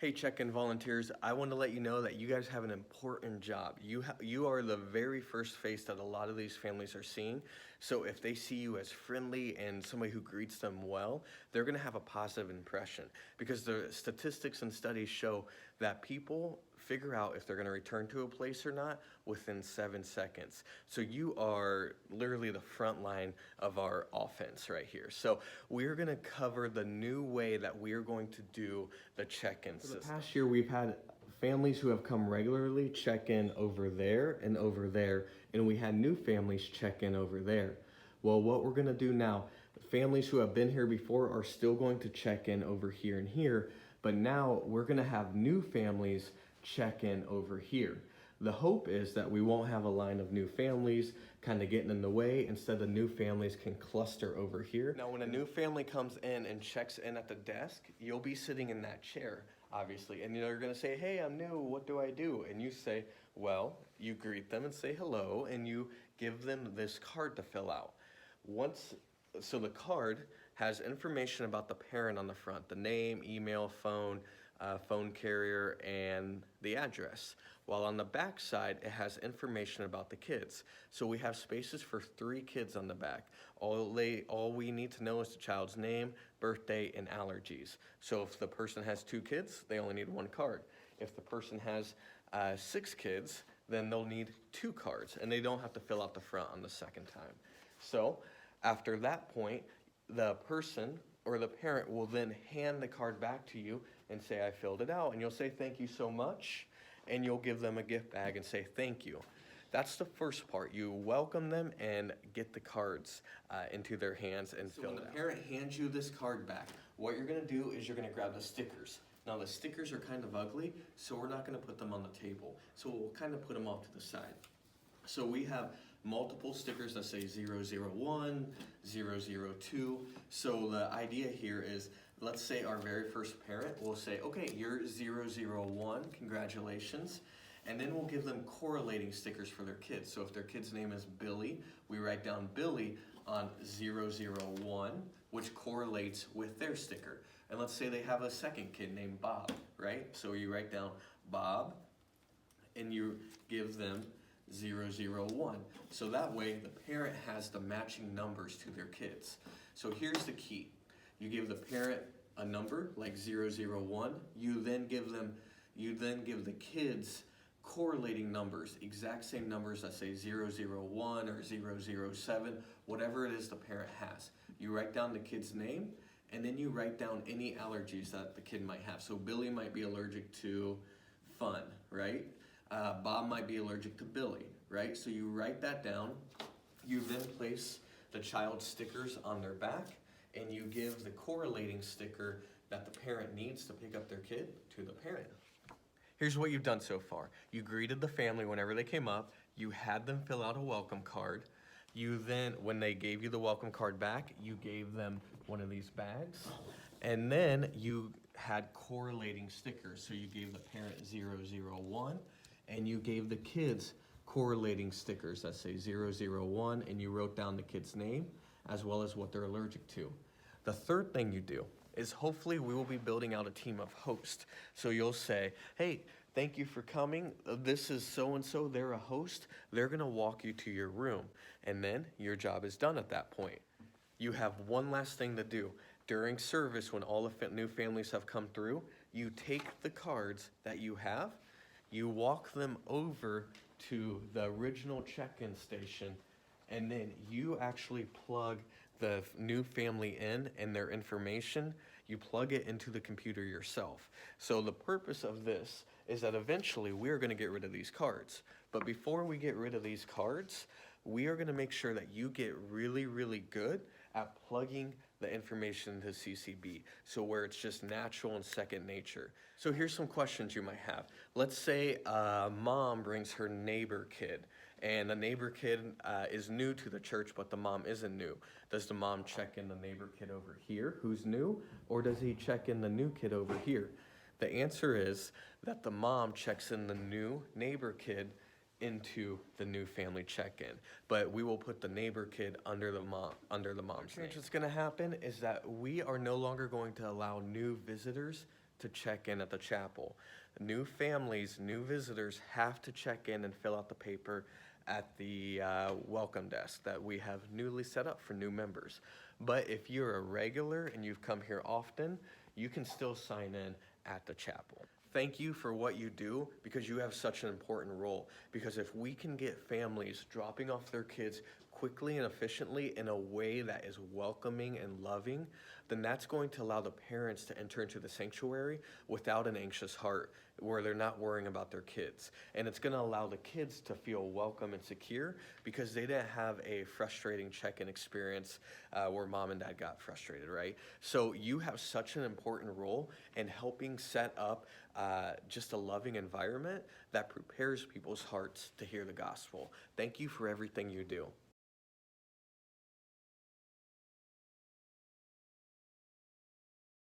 Hey, check-in volunteers, I want to let you know that you guys have an important job. You are the very first face that a lot of these families are seeing. So if they see you as friendly and somebody who greets them well, they're going to have a positive impression because the statistics and studies show that people figure out if they're going to return to a place or not within 7 seconds. So you are literally the front line of our offense right here. So we're going to cover the new way that we are going to do the check-in system. For the past year, we've had families who have come regularly check in over there, and we had new families check in over there. Well, what we're going to do now, families who have been here before are still going to check in over here and here, but now we're going to have new families check in over here. The hope is that we won't have a line of new families kind of getting in the way. Instead, the new families can cluster over here. Now, when a new family comes in and checks in at the desk, you'll be sitting in that chair, obviously, and they're going to say, hey, I'm new, what do I do? And you say, well, you greet them and say hello, and you give them this card to fill out. So the card has information about the parent on the front, the name, email, phone carrier, and the address. While on the back side, it has information about the kids. So we have spaces for 3 kids on the back. All we need to know is the child's name, birthday, and allergies. So if the person has 2 kids, they only need 1 card. If the person has 6 kids, then they'll need 2 cards, and they don't have to fill out the front on the second time. So after that point, the person or the parent will then hand the card back to you and say, I filled it out. And you'll say, thank you so much. And you'll give them a gift bag and say, thank you. That's the first part. You welcome them and get the cards into their hands and fill it out. When the parent hands you this card back, what you're gonna do is you're gonna grab the stickers. Now the stickers are kind of ugly, so we're not gonna put them on the table. So we'll kind of put them off to the side. So we have multiple stickers that say 001, 002. So the idea here is, let's say our very first parent will say, okay, you're 001, congratulations. And then we'll give them correlating stickers for their kids. So if their kid's name is Billy, we write down Billy on 001, which correlates with their sticker. And let's say they have a second kid named Bob, right? So you write down Bob, and you give them 001. So that way the parent has the matching numbers to their kids. So here's the key. You give the parent a number like 001. You then give the kids correlating numbers, exact same numbers that say 001 or 007, whatever it is the parent has. You write down the kid's name, and then you write down any allergies that the kid might have. So Billy might be allergic to fun, right? Bob might be allergic to Billy, right? So you write that down. You then place the child's stickers on their back, and you give the correlating sticker that the parent needs to pick up their kid to the parent. Here's what you've done so far. You greeted the family whenever they came up. You had them fill out a welcome card. You then, when they gave you the welcome card back, you gave them one of these bags. And then you had correlating stickers. So you gave the parent 001, and you gave the kids correlating stickers that say 001, and you wrote down the kid's name as well as what they're allergic to. The third thing you do is hopefully we will be building out a team of hosts. So you'll say, hey, thank you for coming. This is so-and-so, they're a host. They're gonna walk you to your room. And then your job is done at that point. You have one last thing to do. During service, when all the new families have come through, you take the cards that you have, you walk them over to the original check-in station, and then you actually plug the new family in and their information. You plug it into the computer yourself. So the purpose of this is that eventually we're gonna get rid of these cards. But before we get rid of these cards, we are gonna make sure that you get really, really good at plugging the information into CCB, so where it's just natural and second nature. So here's some questions you might have. Let's say mom brings her neighbor kid, and the neighbor kid is new to the church, but the mom isn't new. Does the mom check in the neighbor kid over here, who's new, or does he check in the new kid over here? The answer is that the mom checks in the new neighbor kid into the new family check-in, but we will put the neighbor kid under the mom's name. What's gonna happen is that we are no longer going to allow new visitors to check in at the chapel. New families, new visitors have to check in and fill out the paper at the welcome desk that we have newly set up for new members. But if you're a regular and you've come here often, you can still sign in at the chapel. Thank you for what you do, because you have such an important role. Because if we can get families dropping off their kids quickly and efficiently in a way that is welcoming and loving, then that's going to allow the parents to enter into the sanctuary without an anxious heart, where they're not worrying about their kids. And it's going to allow the kids to feel welcome and secure, because they didn't have a frustrating check-in experience where mom and dad got frustrated, right? So you have such an important role in helping set up just a loving environment that prepares people's hearts to hear the gospel. Thank you for everything you do.